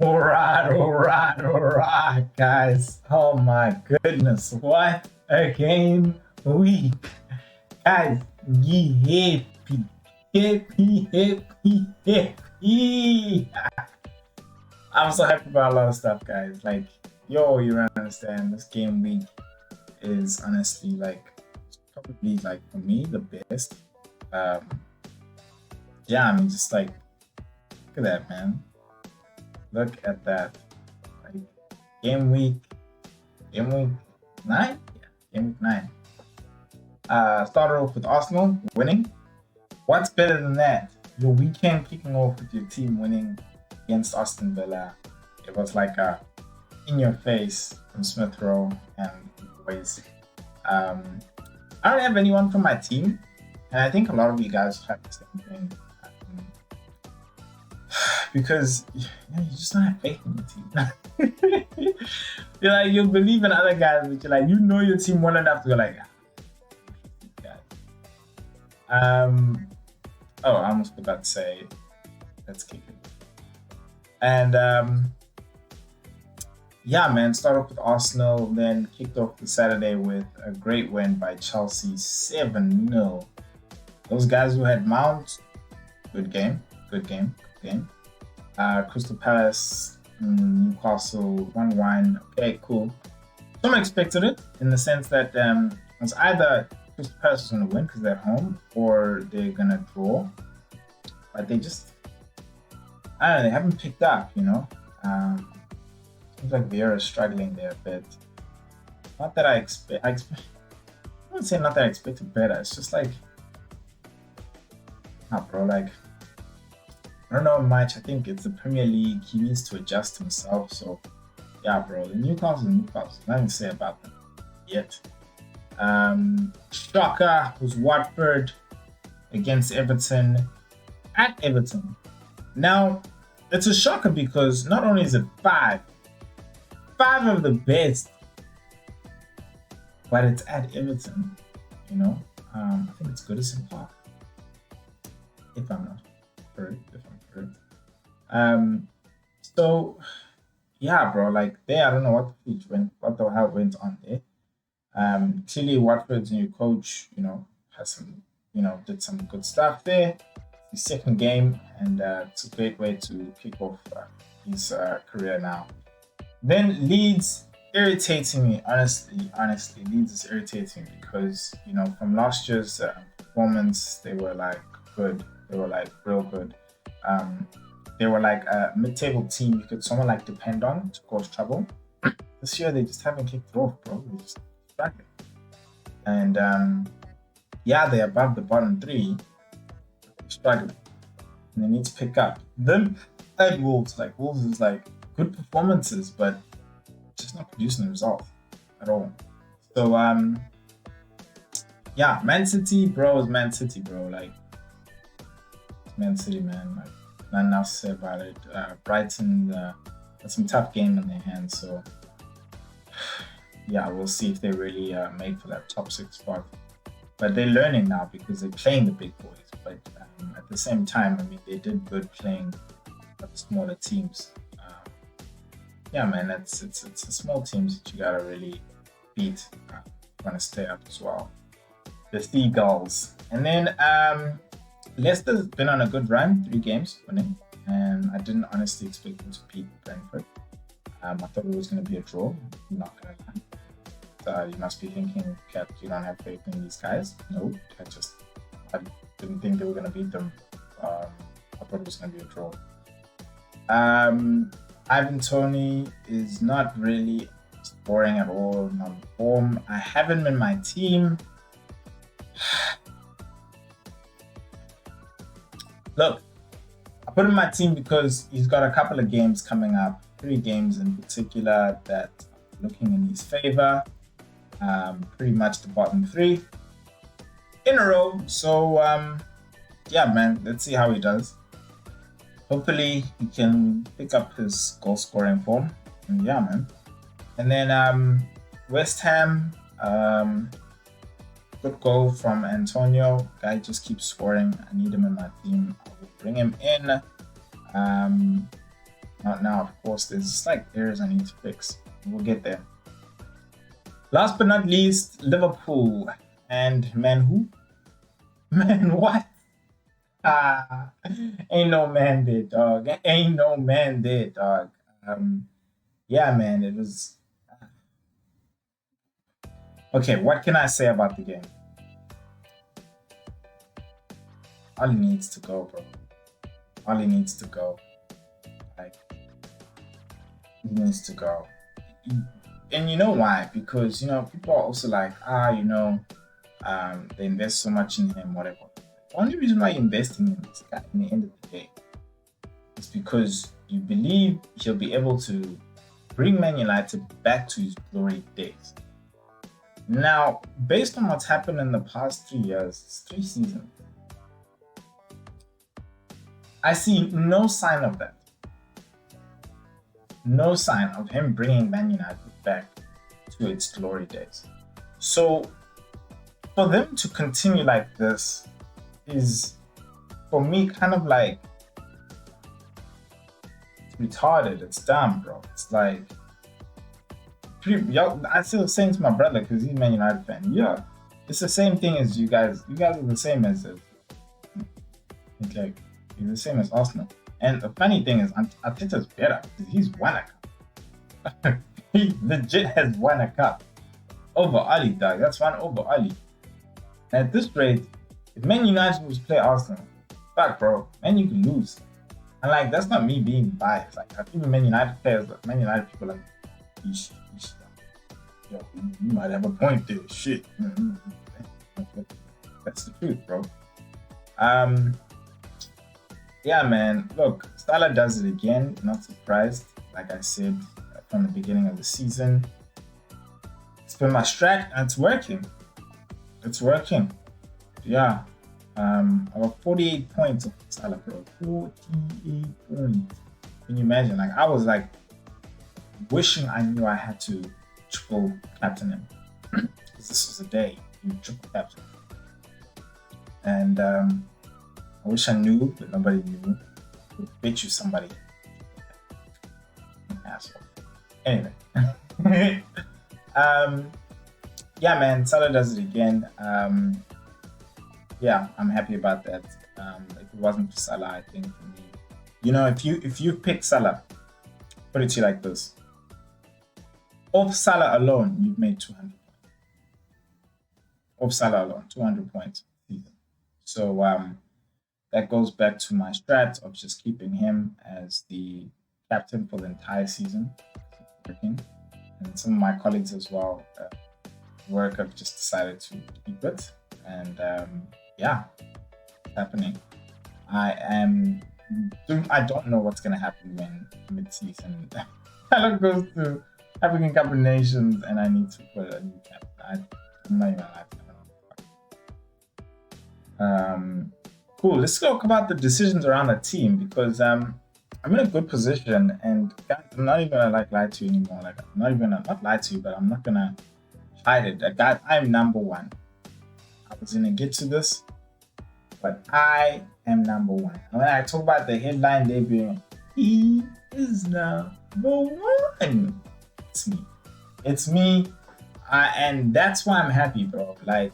All right, guys. Oh my goodness, what a game week, guys. Ye happy. I'm so happy about a lot of stuff, guys. Like, yo, you don't understand. This game week is honestly like probably like for me the best. Um, yeah, I mean, just like look at that, man. Look at that. Like game week Game week 9? Yeah, game week 9. Started off with Arsenal winning. What's better than that? Your weekend kicking off with your team winning against Aston Villa. It was like a in your face from Smith Rowe and boys. I don't have anyone from my team, and I think a lot of you guys have the same thing. Because you just don't have faith in your team. You're like, you believe in other guys, but you're like, your team well enough to go like, oh, I almost forgot to say, let's kick it. And yeah, man, start off with Arsenal, then kicked off the Saturday with a great win by Chelsea 7-0. Those guys who had Mount, good game. Crystal Palace, Newcastle, 1-1. Okay, cool. Someone expected it in the sense that it's either Crystal Palace is going to win because they're at home or they're going to draw. But they just, I don't know, they haven't picked up, Seems like Vieira's struggling there a bit. Not that I wouldn't say not that I expected better. It's just like, bro, like, I don't know much. I think it's the Premier League. He needs to adjust himself. So, yeah, bro. The Newcastle. Nothing to say about them yet. Shocker was Watford against Everton at Everton. Now, it's a shocker because not only is it five of the best, but it's at Everton. I think it's Goodison Park, if I'm not correct. So yeah, bro, like there, I don't know what the hell went on there. Clearly Watford's new coach, has some, did some good stuff there. His second game, and it's a great way to kick off his career now. Then Leeds irritating me, honestly. Leeds is irritating because, from last year's performance, they were like good. They were like real good. They were like a mid-table team you could someone like depend on to cause trouble. This year they just haven't kicked it off, bro. They just struggling. And yeah, they're above the bottom three, struggling, and they need to pick up. Them at Wolves, like Wolves is like good performances, but just not producing the results at all. So yeah, Man City, bro, is Man City, bro. Like Man City, man. Like nothing else to say about it. Brighton got some tough game in their hands, so yeah, we'll see if they really make for that top 6 spot. But they're learning now because they're playing the big boys. But at the same time, I mean, they did good playing the smaller teams. Yeah, man, it's small teams that you gotta really beat. Want to stay up as well. The Seagulls, and then Leicester's been on a good run, 3 games winning, and I didn't honestly expect them to beat Brentford. I thought it was going to be a draw. I'm not going to lie. You must be thinking, Kat, you don't have faith in these guys. No, I didn't think they were going to beat them. I thought it was going to be a draw. Ivan Toney is not really scoring at all, not in form. I have him in my team. Look, I put him in my team because he's got a couple of games coming up, 3 games in particular that are looking in his favor. Pretty much the bottom 3 in a row. So yeah, man, let's see how he does. Hopefully he can pick up his goal scoring form. And yeah, man. And then West Ham, good goal from Antonio. Guy just keeps scoring. I need him in my team. I will bring him in. Not now, of course. There's just like areas I need to fix. We'll get there. Last but not least, Liverpool. And man, who? Man, what? Ah, ain't no man there, dog. Ain't no man there, dog. Yeah, man, it was okay. What can I say about the game? Ollie needs to go, bro. Ollie needs to go. Like, he needs to go. And you know why? Because people are also like, they invest so much in him, whatever. The only reason why you're investing in this guy in the end of the day is because you believe he'll be able to bring Man United back to his glory days. Now, based on what's happened in the past 3 years, 3 seasons, I see no sign of that. No sign of him bringing Man United back to its glory days. So, for them to continue like this is, for me, kind of like retarded. It's dumb, bro. It's like, I still saying to my brother because he's a Man United fan. Yeah, it's the same thing as you guys. You guys are the same as it's like he's the same as Arsenal. And the funny thing is, Arteta's better because he's won a cup. He legit has won a cup over Ali, dog. That's one over Ali. And at this rate, if Man United was to play Arsenal, fuck, bro, Man you can lose. And like, that's not me being biased. Like, I think Man United players, Man United people are like, yeesh, yo, you might have a point there. Shit. That's the truth, bro. Yeah, man. Look, Salah does it again. Not surprised. Like I said from the beginning of the season, it's been my strat and it's working. It's working. Yeah. I got 48 points of Salah, bro. 48 points. Can you imagine? Like, I was like wishing I knew I had to triple captain him. Because this was the day you triple captain. And I wish I knew, but nobody knew. I would bet you somebody. Asshole. Anyway. Yeah, man, Salah does it again. Yeah, I'm happy about that. If it wasn't for Salah, I think for me, if you pick Salah, put it to you like this: off Salah alone, you've made 200 points. Off Salah alone, 200 points season. So that goes back to my strat of just keeping him as the captain for the entire season. Working. And some of my colleagues as well, work have just decided to keep it. And yeah, it's happening. I don't know what's gonna happen when mid-season Salah goes to African Cup of Nations and I need to put a new captain. I'm not even like cool. Let's talk about the decisions around the team because I'm in a good position and guys, I'm not even gonna lie to you anymore. Like I'm not even gonna not lie to you, but I'm not gonna hide it. Like, guys, I'm number one. I was gonna get to this, but I am number one. And when I talk about the headline debuting, he is number one. It's me. It's me. And that's why I'm happy, bro. Like,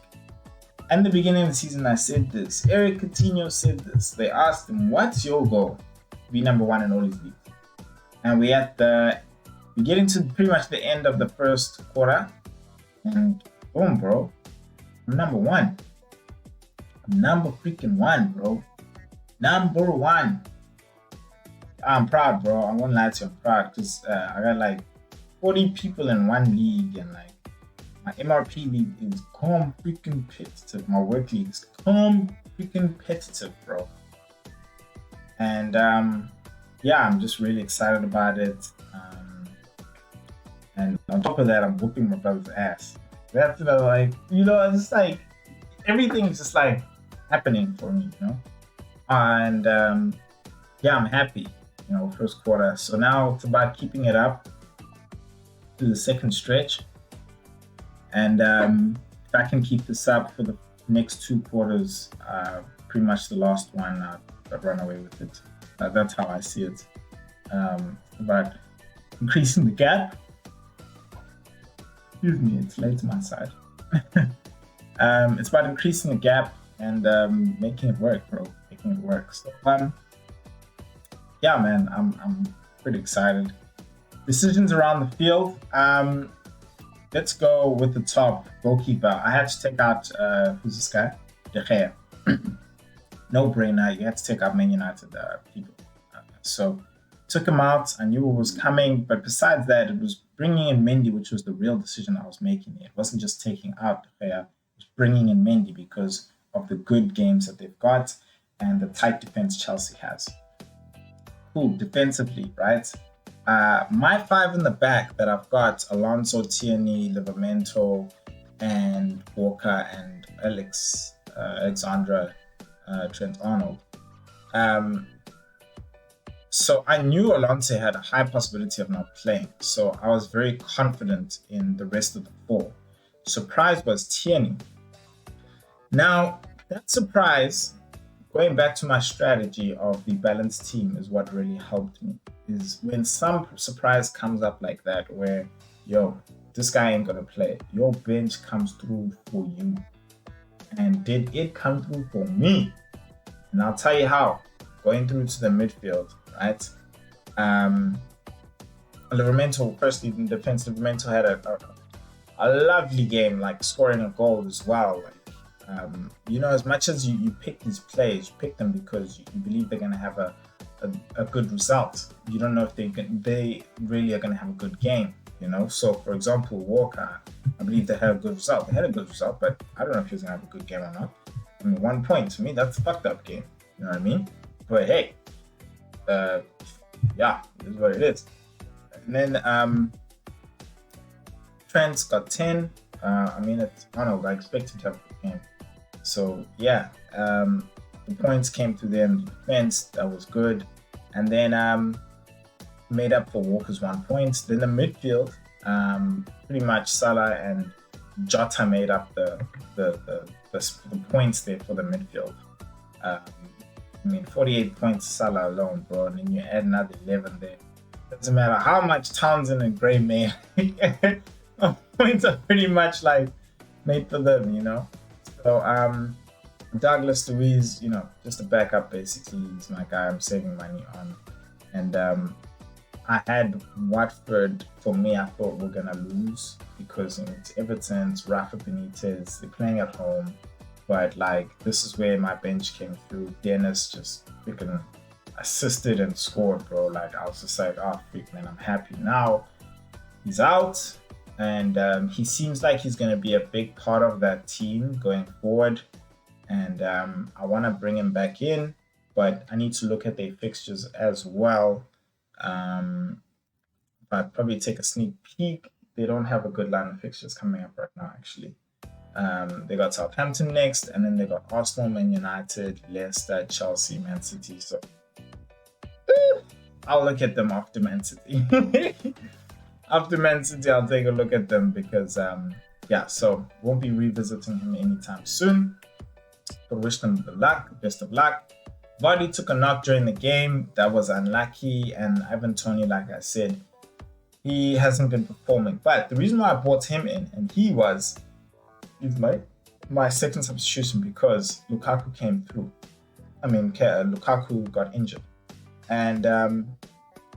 in the beginning of the season, I said this. Eric Coutinho said this. They asked him, what's your goal? To be number one in all these leagues. And we're getting to pretty much the end of the first quarter. And boom, bro. I'm number one. I'm number freaking one, bro. Number one. I'm proud, bro. I won't lie to you. I'm proud because I got like 40 people in one league and like my MRP league is freaking competitive. My work league is freaking competitive, bro. And yeah, I'm just really excited about it. And on top of that, I'm whooping my brother's ass. That's it's just like everything's just like happening for me, And yeah, I'm happy, first quarter. So now it's about keeping it up to the second stretch. And if I can keep this up for the next 2 quarters, pretty much the last one, I'll run away with it. That's how I see it. But increasing the gap. Excuse me, it's late to my side. It's about increasing the gap and making it work, bro. Making it work. So yeah, man, I'm pretty excited. Decisions around the field. Let's go with the top goalkeeper. I had to take out who's this guy? De Gea. No brainer. You had to take out Man United people. So took him out. I knew it was coming, but besides that, it was bringing in Mendy, which was the real decision I was making. It wasn't just taking out De Gea. It was bringing in Mendy because of the good games that they've got and the tight defense Chelsea has. Cool, defensively, right? My five in the back that I've got Alonso, Tierney, Livramento, and Walker and Alexandra Trent Arnold. So I knew Alonso had a high possibility of not playing. So I was very confident in the rest of the four. Surprise was Tierney. Now, that surprise, going back to my strategy of the balanced team, is what really helped me. Is when some surprise comes up like that, where, yo, this guy ain't gonna play. Your bench comes through for you. And did it come through for me? And I'll tell you how. Going through to the midfield, right? Livramento, firstly, in defense, Livramento had a lovely game, like scoring a goal as well. Like, as much as you pick these players, you pick them because you believe they're going to have a good result. You don't know if they really are going to have a good game, So, for example, Walker, I believe they had a good result. They had a good result, but I don't know if he was going to have a good game or not. I mean, 1 point, to me, that's a fucked up game. You know what I mean? But hey, yeah, it is what it is. And then Trent's got 10. It's Arnold. I expect him to have a good game. So yeah, the points came to them. The defense, that was good. And then made up for Walker's 1 point. Then the midfield, pretty much Salah and Jota made up the points there for the midfield. 48 points Salah alone, bro, and then you add another 11 there. Doesn't matter how much Townsend and Gray made. Points are pretty much like made for them, So Douglas Luiz, just a backup basically. He's my guy I'm saving money on. And I had Watford. For me, I thought we're gonna lose because it's Everton, it's Rafa Benitez, they're playing at home. But this is where my bench came through. Dennis just freaking assisted and scored, bro. I was just like, oh freak, man, I'm happy now. He's out, and he seems like he's gonna be a big part of that team going forward. And I want to bring him back in, but I need to look at their fixtures as well. But probably take a sneak peek. They don't have a good line of fixtures coming up right now, actually. They got Southampton next, and then they got Arsenal, Man United, Leicester, Chelsea, Man City. So I'll look at them after Man City. After Man City, I'll take a look at them because so won't be revisiting him anytime soon. But wish them the best of luck. Vardy took a knock during the game. That was unlucky, and Ivan Toney, like I said, he hasn't been performing. But the reason why I brought him in, and he was my second substitution, because Lukaku came through. Lukaku got injured. And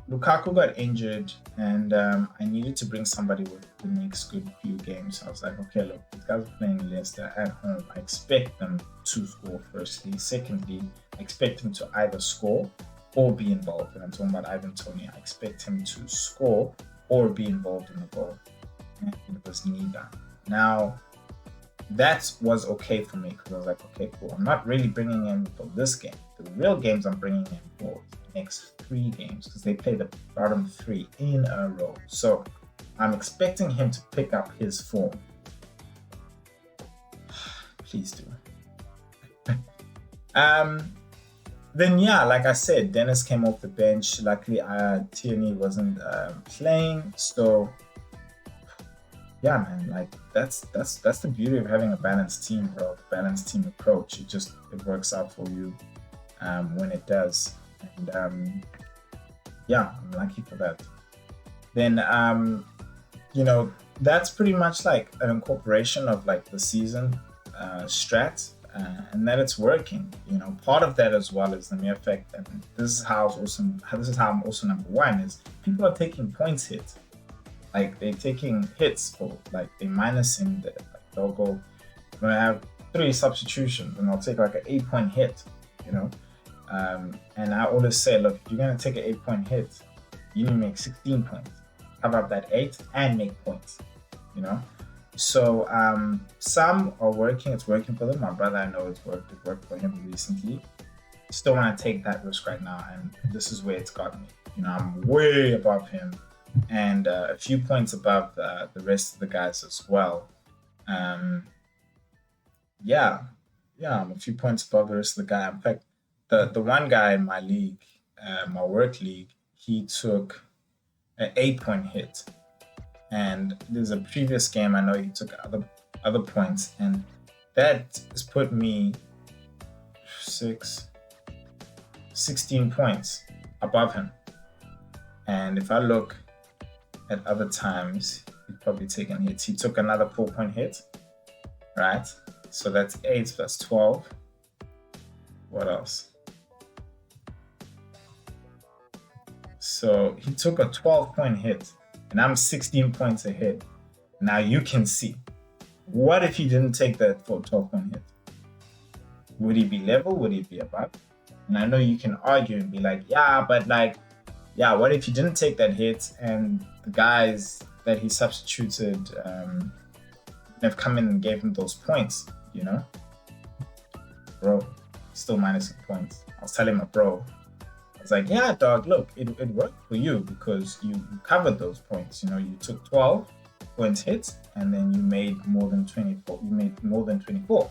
Lukaku got injured, and I needed to bring somebody with the next good few games. I was like, okay, look, these guys are playing Leicester at home. I expect them to score firstly. Secondly, I expect him to either score or be involved. And I'm talking about Ivan Toney. I expect him to score or be involved in the goal. And it was neither. Now, that was okay for me because I was like, okay, cool. I'm not really bringing him for this game. The real games I'm bringing him for the next 3 games because they play the bottom 3 in a row. So I'm expecting him to pick up his form. Please do. Then like I said, Dennis came off the bench. Luckily, Tierney wasn't playing. So yeah, man, that's the beauty of having a balanced team, bro. The balanced team approach. It works out for you when it does. And yeah, I'm lucky for that. Then you know, that's pretty much like an incorporation of like the season strat, and that it's working. You know, part of that as well is the mere fact that this is how it's awesome. This is how I'm also number one is people are taking points hits, like they're taking hits for like they minusing the like they'll go. When I have 3 substitutions, and I'll take like an 8 point hit. You know, and I always say, look, if you're gonna take an 8 point hit, you need to make 16 points, cover up that 8, and make points. You know, so some are working. It's working for them. My brother, I know it's worked. It worked for him recently. Still want to take that risk right now, and this is where it's got me. You know, I'm way above him, and a few points above the rest of the guys as well. Um, yeah, yeah, I'm a few points above the rest of the guy. In fact, the one guy in my league, my work league, he took an 8 point hit, and there's a previous game I know he took other points, and that has put me 16 points above him. And if I look at other times, he's probably taken hits. He took another 4 point hit, right? So that's 8, that's 12. What else? So he took a 12 point hit, and I'm 16 points ahead. Now you can see, what if he didn't take that 12 point hit? Would he be level? Would he be above? And I know you can argue and be like, yeah, but like, yeah, what if he didn't take that hit and the guys that he substituted have come in and gave him those points, you know? Bro, still minus points. I was telling my bro, I was like, yeah, dog, look, it worked for you because you covered those points. You know, you took 12 points hits and then you made more than 24. You made more than 24.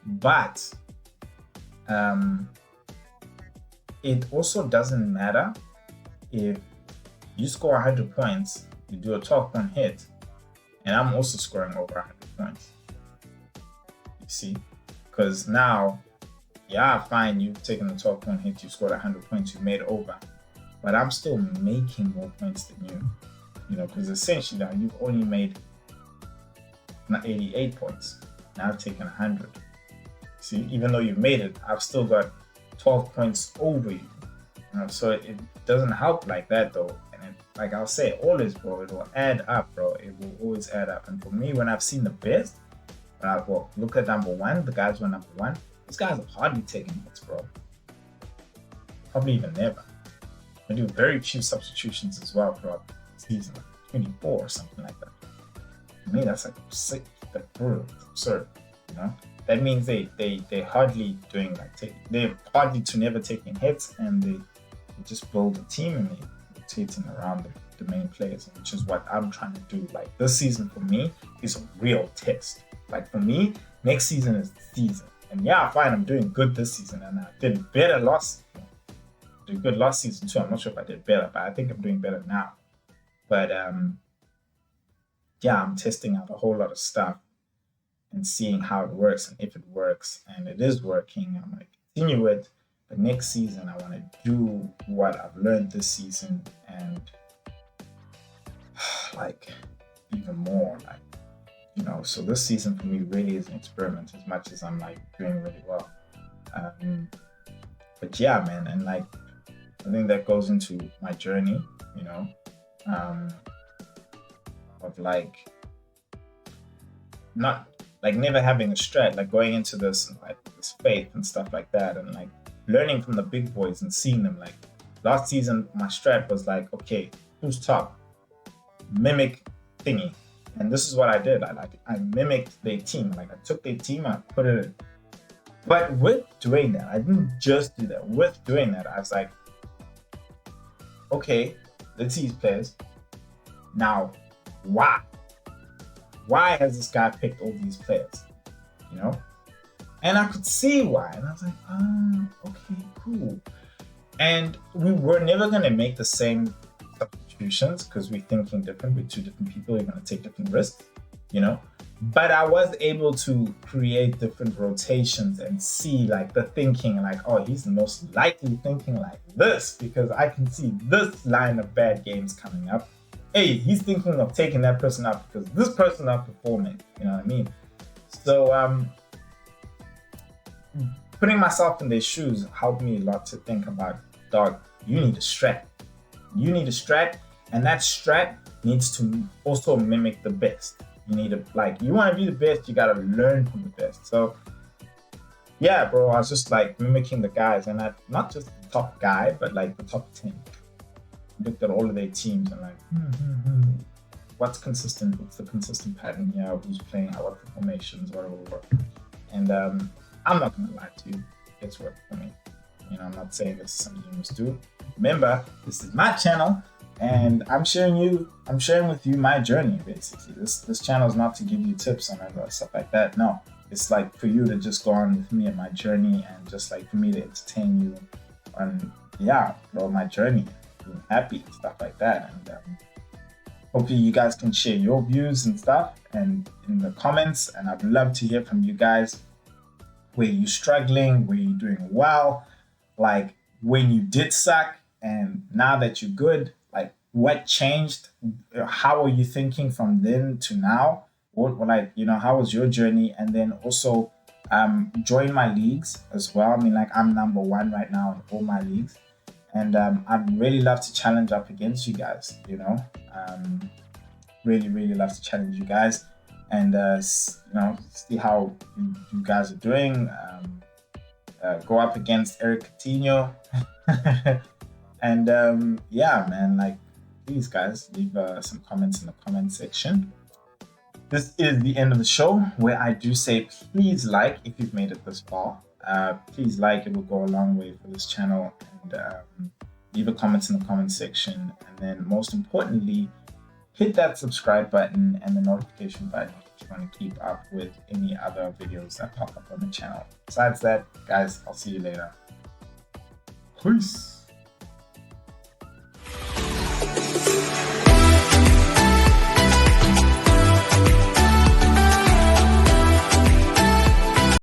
But it also doesn't matter if you score 100 points, you do a 12 point hit, and I'm also scoring over 100 points. You see? Because now, yeah, fine, you've taken a 12 point hit, you scored 100 points, you made over, but I'm still making more points than you know, because essentially now you've only made 88 points. Now I've taken 100. See, even though you've made it, I've still got 12 points over you. You know, so it doesn't help like that though. And like I'll say always, bro, it will add up, bro. It will always add up. And for me, when I've seen the best, look at number one, the guys who are number one, these guys are hardly taking hits, bro. Probably even never. I do very few substitutions as well throughout the season, like 24 or something like that. For me, that's like sick, like brutal, absurd, you know? That means they hardly doing like they're hardly to never taking hits, and they just build a team and they rotating around the main players, which is what I'm trying to do. Like this season for me is a real test. Like for me, next season is the season. And yeah, fine, I'm doing good this season, and I did better last. Did good last season too. I'm not sure if I did better, but I think I'm doing better now. But yeah, I'm testing out a whole lot of stuff and seeing how it works, and if it works, and it is working, I'm gonna continue it. But next season, I want to do what I've learned this season, and like even more, like, you know. So this season for me really is an experiment, as much as I'm like doing really well. But yeah, man, and like I think that goes into my journey, you know, of like not like never having a strat, like going into this like this faith and stuff like that, and like learning from the big boys and seeing them. Like last season, my strat was like, okay, who's top? Mimic thingy, and this is what I did. I mimicked their team. Like I took their team, I put it in. But with doing that, I didn't just do that. With doing that, I was like, okay, let's see these players. Now, why? Why has this guy picked all these players? You know? And I could see why. And I was like, okay, cool. And we were never going to make the same substitutions because we're thinking different. We're two different people. We're going to take different risks, you know? But I was able to create different rotations and see like the thinking, like, oh, he's most likely thinking like this because I can see this line of bad games coming up. Hey, he's thinking of taking that person out because this person not performing. You know what I mean? So putting myself in their shoes helped me a lot to think about, dog, you need a strat. You need a strat, and that strat needs to also mimic the best. You need to, like, you want to be the best, you got to learn from the best. So yeah, bro, I was just like mimicking the guys, and I, not just the top guy, but like the top 10. Looked at all of their teams and like, what's consistent? What's the consistent pattern here? Who's playing? What the formations? Whatever. And I'm not gonna lie to you, it's worked for me. You know, I'm not saying this is something you must do. Remember, this is my channel, and I'm sharing with you my journey. Basically, this channel is not to give you tips and stuff like that. No, it's like for you to just go on with me and my journey, and just like for me to entertain you on, yeah, bro, my journey, being happy, stuff like that. And hopefully you guys can share your views and stuff and in the comments, and I'd love to hear from you guys. Where you struggling, where you doing well, like when you did suck and now that you're good, like what changed? How are you thinking from then to now? What, like, you know, how was your journey? And then also join my leagues as well. I mean, like, I'm #1 right now in all my leagues, and I'd really love to challenge up against you guys, you know. Really love to challenge you guys, and you know, see how you guys are doing. Go up against Eric Coutinho. And yeah, man, like, please guys, leave some comments in the comment section. This is the end of the show, where I do say please like if you've made it this far. Please like, it will go a long way for this channel. And leave a comment in the comment section, and then most importantly, hit that subscribe button and the notification button if you want to keep up with any other videos that pop up on the channel. Besides that, guys, I'll see you later. Peace.